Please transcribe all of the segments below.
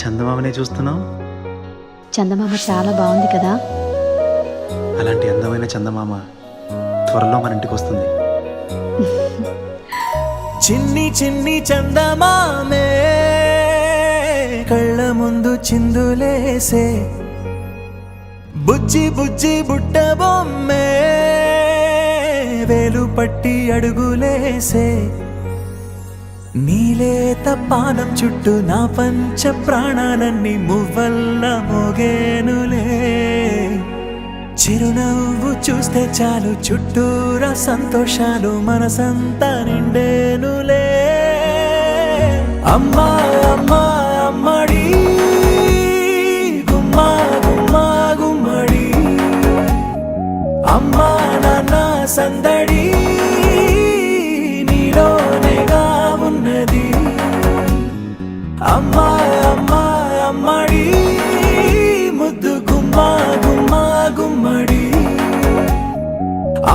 చందమామనే చూస్తున్నావు? చందమామ చాలా బాగుంది కదా. అలాంటి అందమైన చందమామ త్వరలో మన ఇంటికి వస్తుంది. చిన్ని చిన్ని చందమామే కళ్ళ ముందు చిందులేసే, బుజ్జి బుజ్జి బుట్ట బొమ్మే వేలు పట్టి అడుగులేసే, నీలేత పానం చుట్టూ నా పంచ ప్రాణాలన్నీ మువ్వల్ల మోగేనులే. చిరునవ్వు చూస్తే చాలు చుట్టూరా సంతోషాలు మనసంతా నిండేనులే. అమ్మా అమ్మా అమ్మడి గుమ్మా గుమ్మా గుమ్మడి, అమ్మా నాన్న సందడి నీలోనేగా ఉన్నది. అమ్మా అమ్మా అమ్మడి ముద్దు గుమ్మా గుమ్మా గుమ్మడి,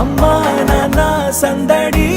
అమ్మా నాన్న సందడి